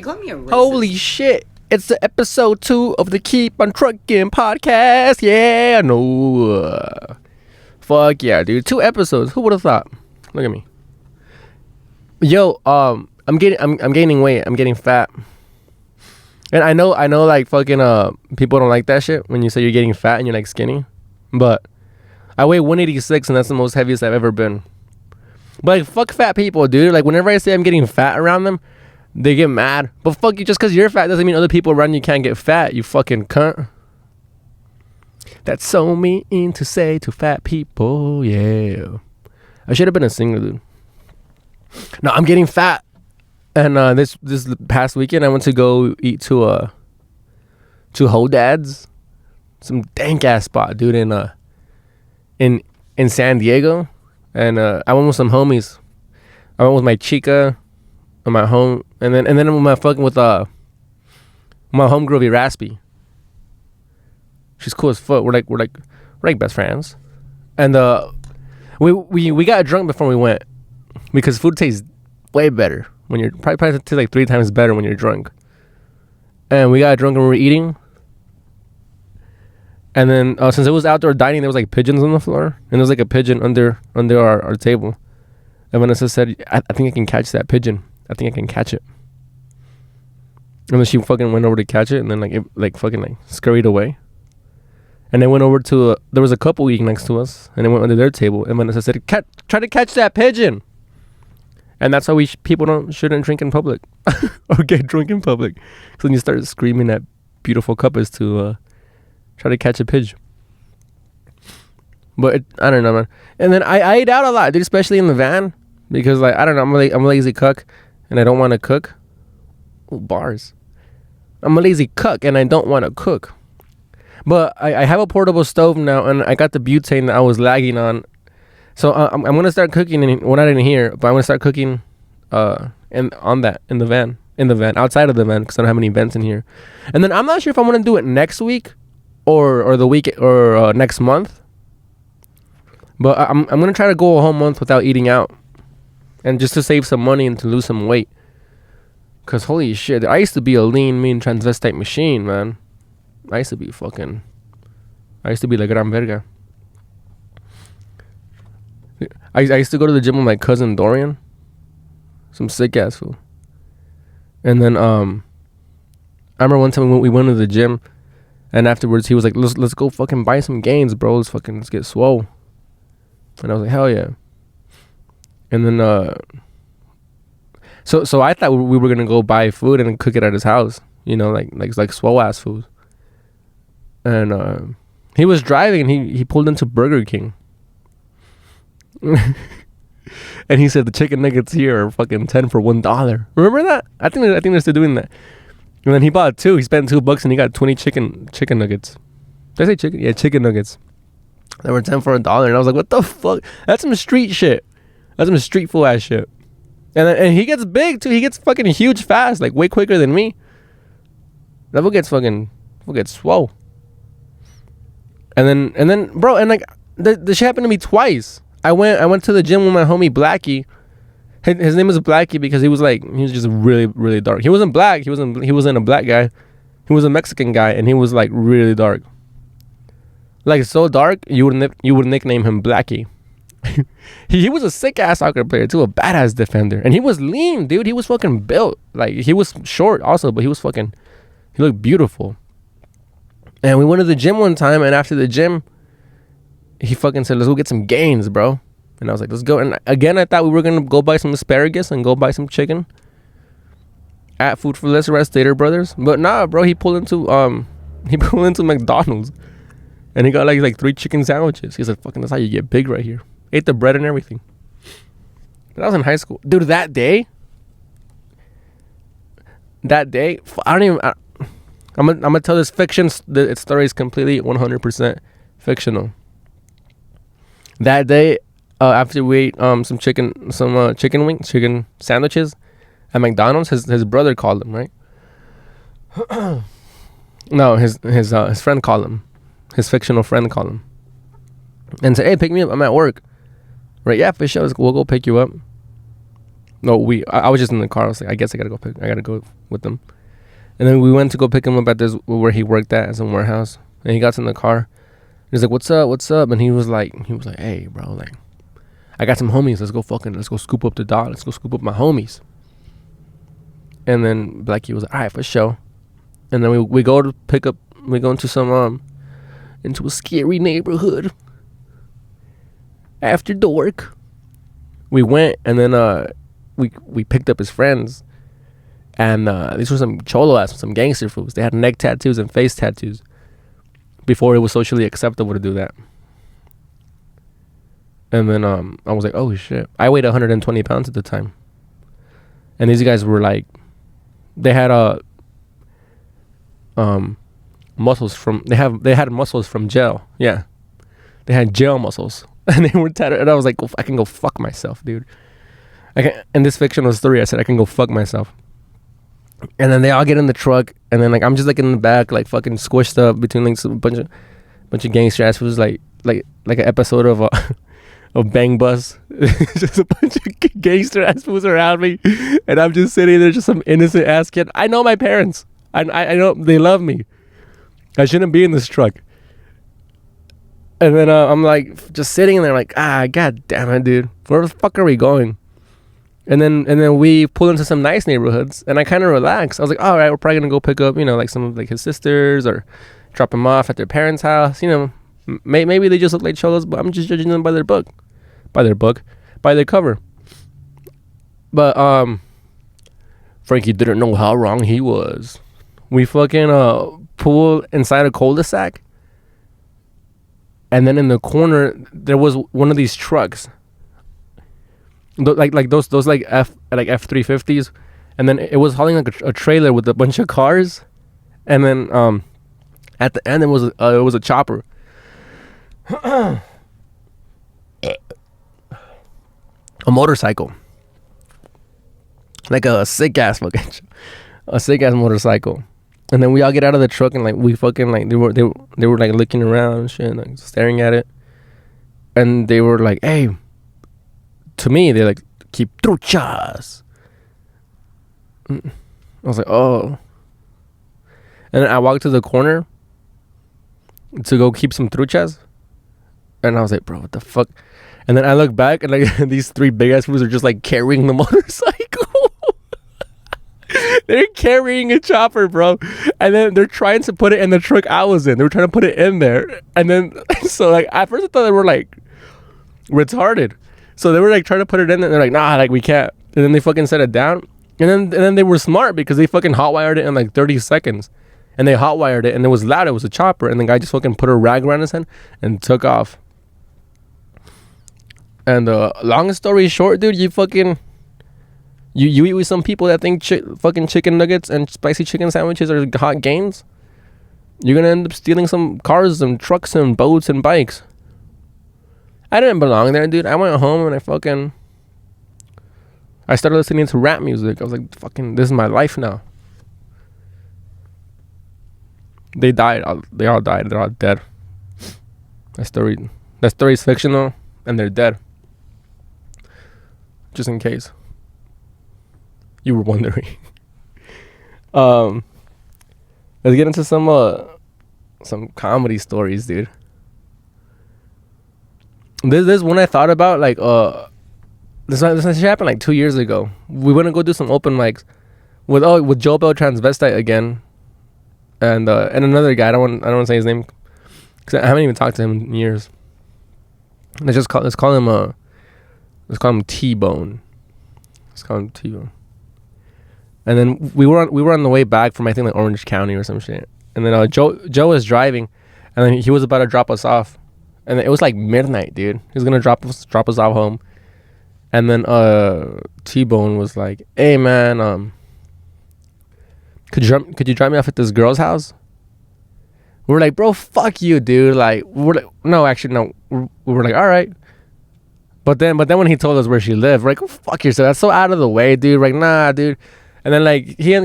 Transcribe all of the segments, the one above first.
you calling me a racist? Holy shit. It's the episode 2 of the Keep on Trucking podcast. Yeah, no. Fuck yeah, dude. 2 episodes. Who would have thought? Look at me. Yo, I'm gaining weight. I'm getting fat. And I know like fucking people don't like that shit when you say you're getting fat and you're like skinny. But I weigh 186 and that's the most heaviest I've ever been. But like, fuck fat people, dude. Like, whenever I say I'm getting fat around them, they get mad. But fuck you, just because you're fat doesn't mean other people around you can't get fat, you fucking cunt. That's so mean to say to fat people, yeah. I should have been a singer, dude. No, I'm getting fat. And this past weekend, I went to go eat to Ho Dad's. Some dank ass spot, dude, in San Diego. And I went with some homies. I went with my chica and my home, and then with my homegirl Raspy. She's cool as fuck. We're like best friends. And we got drunk before we went because food tastes way better when you're probably tastes like 3 times better when you're drunk. And we got drunk and we were eating. And then since it was outdoor dining, there was like pigeons on the floor, and there was like a pigeon under our table. And Vanessa said, I think I can catch that pigeon. I think I can catch it. And then she fucking went over to catch it, and then it fucking scurried away. And they went over to there was a couple eating next to us, and they went under their table. And Vanessa said, try to catch that pigeon. And that's how people shouldn't drink in public or get drunk in public. So then you start screaming at beautiful couples to try to catch a pigeon. But I don't know, man. And then I ate out a lot, dude, especially in the van, because like I don't know, I'm a lazy cuck, and I don't want to cook. Ooh, bars. I'm a lazy cuck, and I don't want to cook. But I have a portable stove now, and I got the butane that I was lagging on. So I'm gonna start cooking. Well, not in here, but I'm gonna start cooking, in the van, outside of the van, because I don't have any vents in here. And then I'm not sure if I want to do it next week, or the week, or next month. But I'm gonna try to go a whole month without eating out, and just to save some money and to lose some weight. Cause holy shit, I used to be a lean, mean transvestite machine, man. I used to be la gran verga. I used to go to the gym with my cousin Dorian. Some sick ass fool. And then I remember one time we went to the gym, and afterwards he was like, let's go fucking buy some Gainz, bro. Let's get swole. And I was like, hell yeah. And then so I thought we were gonna go buy food and cook it at his house, you know, like swole ass food. And he was driving, and he pulled into Burger King. And he said the chicken nuggets here are fucking 10 for $1. Remember that? I think they're still doing that. And then he bought 2. He spent $2 and he got 20 chicken nuggets. Did I say chicken? Yeah, chicken nuggets. They were 10 for $1, and I was like, what the fuck? That's some street shit. That's some street fool ass shit. And he gets big too. He gets fucking huge fast, like way quicker than me. That fool gets swole. And then bro, and like this shit happened to me twice. I went to the gym with my homie Blackie. His name was Blackie because he was just really, really dark. He wasn't black. He wasn't a black guy. He was a Mexican guy, and he was like really dark. Like so dark, you would nickname him Blackie. he was a sick ass soccer player too, a badass defender, and he was lean, dude. He was fucking built. Like he was short also, but he looked beautiful. And we went to the gym one time, and after the gym, he fucking said, let's go get some Gainz, bro. And I was like, let's go. And again, I thought we were going to go buy some asparagus and go buy some chicken at Food for Less or Stater Brothers. But nah, bro, he pulled into McDonald's, and he got like 3 chicken sandwiches. He said, fucking, that's how you get big right here. Ate the bread and everything. But I was in high school. Dude, that day, I'm gonna tell this fiction. Its story is completely 100% fictional. That day, after we ate some chicken sandwiches at McDonald's, his brother called him, right? No, his friend called him. His fictional friend called him and said, "Hey, pick me up. I'm at work." Right? Yeah, for sure. We'll go pick you up. No, I was just in the car. I was like, I guess I gotta go with them. And then we went to go pick him up at this where he worked at some warehouse. And he got in the car. He's like, what's up? And he was like, hey, bro, like, I got some homies. Let's go scoop up the dog. Let's go scoop up my homies. And then Blackie was like, all right, for sure. And then we go into into a scary neighborhood. After dark. We went, and then we picked up his friends. And these were some cholo ass, some gangster fools. They had neck tattoos and face tattoos before it was socially acceptable to do that. And then I was like, oh shit. I weighed 120 pounds at the time. And these guys were like, they had muscles from they had muscles from jail. Yeah. They had jail muscles. And they were tattered. And I was like, I can go fuck myself, dude. And this fictional story, I said I can go fuck myself. And then they all get in the truck, and then like I'm just like in the back, like fucking squished up between like a bunch of gangster ass. It was like an episode of Bang Bus. Just a bunch of gangster ass fools around me, and I'm just sitting there, just some innocent ass kid. I know my parents. I know they love me. I shouldn't be in this truck. And then I'm like just sitting there, like god damn it, dude. Where the fuck are we going? And then we pulled into some nice neighborhoods, and I kind of relaxed. I was like, all right, we're probably gonna go pick up, like some of like his sisters, or drop them off at their parents' house. Maybe they just look like cholos, but I'm just judging them by their cover. But Frankie didn't know how wrong he was. We fucking pulled inside a cul-de-sac, and then in the corner there was one of these trucks. Like those like F-350s, and then it was hauling like a trailer with a bunch of cars, and then at the end it was a chopper. A motorcycle, like a sick ass motorcycle. And then we all get out of the truck, and like we fucking like they were like looking around and shit, like staring at it, and they were like, hey. To me, they're like, keep truchas. I was like, oh. And then I walked to the corner to go keep some truchas. And I was like, bro, what the fuck? And then I look back, and like these three big ass fools are just like carrying the motorcycle. They're carrying a chopper, bro. And then they're trying to put it in the truck I was in. They were trying to put it in there. And then, so like, at first I thought they were like retarded. So they were like trying to put it in, and they're like, nah, like we can't. And then they fucking set it down. And then they were smart because they fucking hotwired it in like 30 seconds. And they hotwired it, and it was loud. It was a chopper. And the guy just fucking put a rag around his head and took off. And long story short, dude, you eat with some people that think fucking chicken nuggets and spicy chicken sandwiches are hot Gainz. You're gonna end up stealing some cars and trucks and boats and bikes. I didn't belong there, dude. I went home and I started listening to rap music. I was like, fucking, this is my life now. They died. They all died. They're all dead. That story's fictional, and they're dead. Just in case you were wondering. Let's get into some comedy stories, dude. This one I thought about, like, this actually happened like 2 years ago. We went to go do some open mics with Joe Bell Transvestite again, and another guy. I don't want to say his name because I haven't even talked to him in years. Let's call him T-Bone. Let's call him T-Bone. And then we were on the way back from, I think, like Orange County or some shit. And then Joe was driving, and then he was about to drop us off. And it was like midnight, dude. He was gonna drop us off home. And then T-Bone was like, "Hey man, could you drop me off at this girl's house?" We were like, "Bro, fuck you, dude." Like, we were like, no, actually, no. We were like, "All right." But then when he told us where she lived, we're like, "Oh, fuck yourself. That's so out of the way, dude." Like, nah, dude. And then like he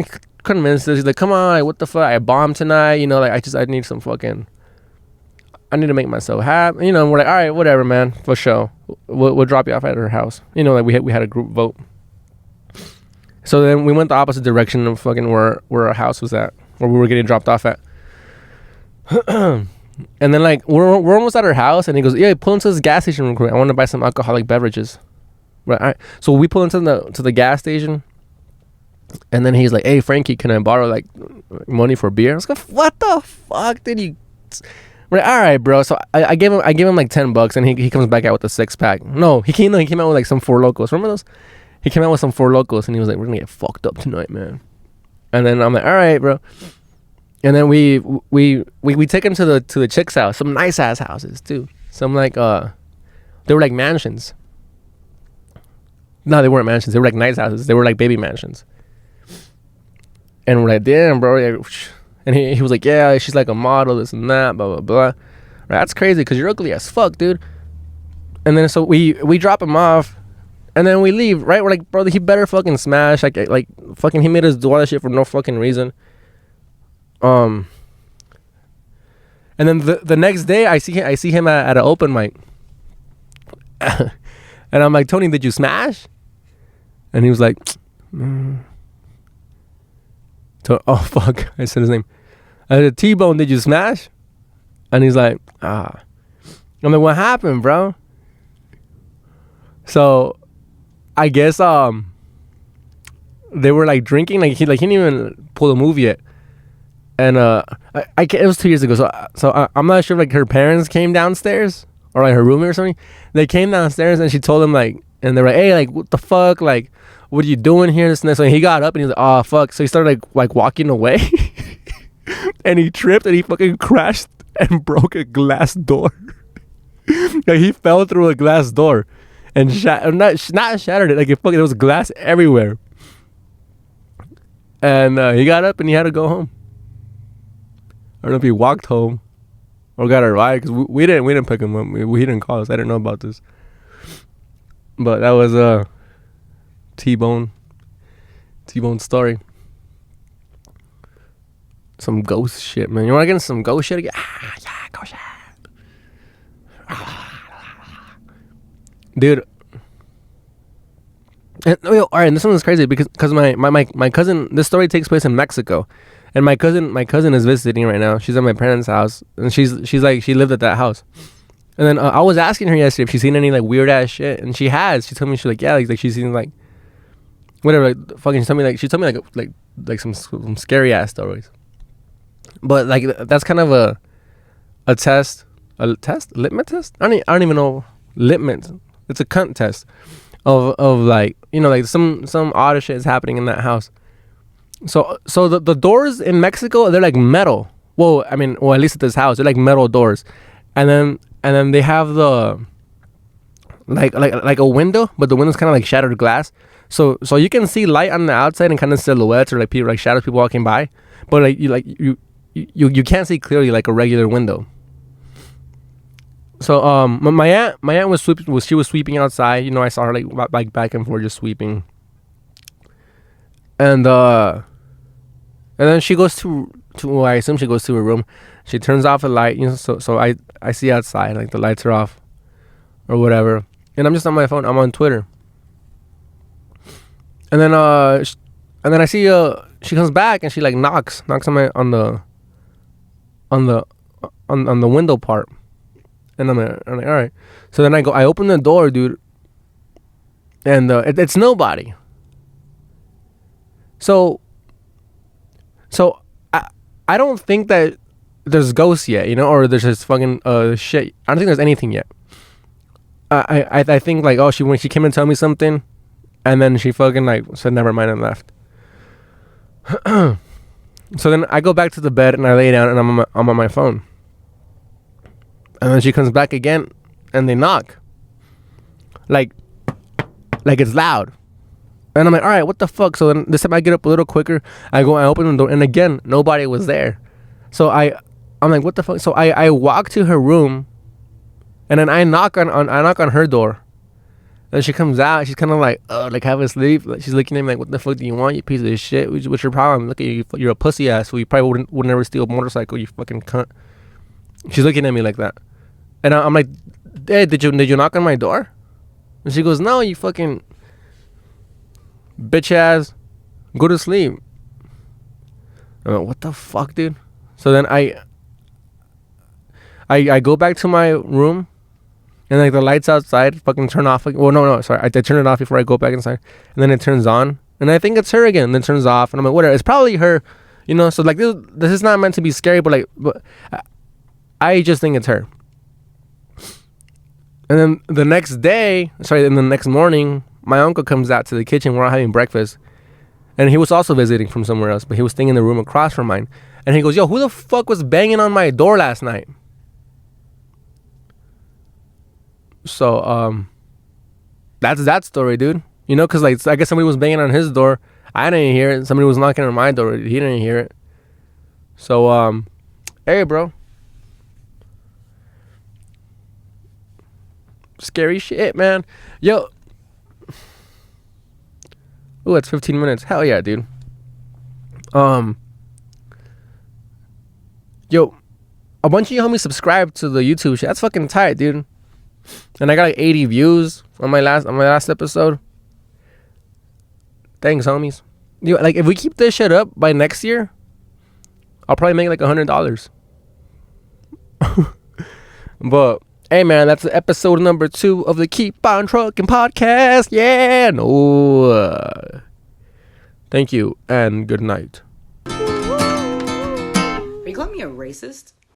convinced us. He's like, "Come on, like, what the fuck? I bombed tonight. Like I need some fucking. I need to make myself happy." And we're like, "All right, whatever, man, for sure. We'll drop you off at her house." Like we had a group vote. So then we went the opposite direction of fucking where our house was at, where we were getting dropped off at. And then like we're almost at our house, and he goes, "Yeah, pull into this gas station real quick. I want to buy some alcoholic beverages." Right. All right. So we pull into the gas station, and then he's like, "Hey, Frankie, can I borrow like money for beer?" I was like, "What the fuck did you?" Right. All right, bro. So I gave him like $10, and he comes back out with a 6-pack. No, he came out with like some Four Locos. Remember those? He came out with some Four Locos, and he was like, "We're gonna get fucked up tonight, man." And then I'm like, "All right, bro." And then we take him to the chick's house, some nice ass houses too. Some like they were like mansions. No, they weren't mansions. They were like nice houses. They were like baby mansions. And we're like, "Damn, bro." And he was like, "Yeah, she's like a model, this and that, blah blah blah." Right, that's crazy because you're ugly as fuck, dude. And then so we drop him off, and then we leave. Right, we're like, "Bro, he better fucking smash." Like fucking, he made us do all that shit for no fucking reason. And then the next day I see him at an open mic. And I'm like, "Tony, did you smash?" And he was like, "Oh fuck," I said his name. I said, "T-Bone, did you smash?" And he's like, "Ah." I'm like, "What happened, bro?" So I guess they were like drinking, like he didn't even pull the move yet. And it was 2 years ago, so I'm not sure if like her parents came downstairs or like her roommate or something. They came downstairs and she told him like, and they're like, "Hey, like what the fuck, like what are you doing here?" This and that. So he got up and he's like, "Oh fuck!" So he started like walking away, and he tripped and he fucking crashed and broke a glass door. Like he fell through a glass door and not shattered it. Like there was glass everywhere. And he got up and he had to go home. I don't know if he walked home or got a ride, because we didn't pick him up. He didn't call us. I didn't know about this. But that was T-Bone story. Some ghost shit, man. You want to get into some ghost shit again? Yeah, ghost shit. Dude. And, all right, and this one is crazy because my cousin, this story takes place in Mexico. And my cousin is visiting right now. She's at my parents' house, and she's like, she lived at that house. And then I was asking her yesterday if she's seen any like weird ass shit, and she has. She told me, she's like, yeah, like she's seen like whatever, like fucking. She told me like some scary ass stories. But like that's kind of a litmus test. I don't even know litmus. It's a cunt test of like, you know, like some odd shit is happening in that house. So the doors in Mexico, they're like metal. Well, I mean, at least at this house, they're like metal doors, and then they have the like a window, but the window's kind of like shattered glass. So you can see light on the outside and kind of silhouettes or like people, like shadows, people walking by, but you can't see clearly like a regular window. So my aunt was sweeping outside. You know, I saw her like back and forth just sweeping. And then she goes to I assume she goes to her room. She turns off the light, you know, so I see outside, like the lights are off or whatever. And I'm just on my phone. I'm on Twitter. And then I see she comes back and she like knocks on the window part. And I'm like, all right. So then I open the door, dude. And it's nobody. So I don't think that there's ghosts yet, you know, or there's just fucking shit. I don't think there's anything yet. I think like, oh, when she came and told me something, and then she fucking like said never mind and left. So then I go back to the bed and I lay down and I'm on my phone. And then she comes back again and they knock. Like it's loud. And I'm like, all right, what the fuck? So then this time I get up a little quicker. I open the door, and again, nobody was there. So I'm like, what the fuck? So I walk to her room, and then I knock on her door. And she comes out. She's kind of like half asleep. Like, she's looking at me like, what the fuck do you want, you piece of shit? What's your problem? Look at you. You're a pussy ass. So you probably would never steal a motorcycle, you fucking cunt. She's looking at me like that. And I'm like, hey, did you knock on my door? And she goes, no, you fucking bitch ass. Go to sleep. I'm like, what the fuck, dude? So then I go back to my room, and like the lights outside fucking turn off. Like, well, no, sorry, I turn it off before I go back inside, and then it turns on, and I think it's her again. And then it turns off, and I'm like, whatever. It's probably her, you know. So like this is not meant to be scary, but I just think it's her. And then the next morning, my uncle comes out to the kitchen. We're all having breakfast. And he was also visiting from somewhere else, but he was staying in the room across from mine. And he goes, yo, who the fuck was banging on my door last night? So, that's that story, dude. You know, because like, I guess somebody was banging on his door. I didn't hear it. Somebody was knocking on my door. He didn't hear it. So, hey, bro. Scary shit, man. Yo. Ooh, it's 15 minutes. Hell yeah, dude. Yo, a bunch of you homies subscribe to the YouTube shit. That's fucking tight, dude. And I got like 80 views on my last episode. Thanks, homies. Yo, like if we keep this shit up by next year, I'll probably make like $100. But hey, man, that's episode number 2 of the Keep on Trucking podcast. Yeah, no. Thank you and good night. Are you calling me a racist?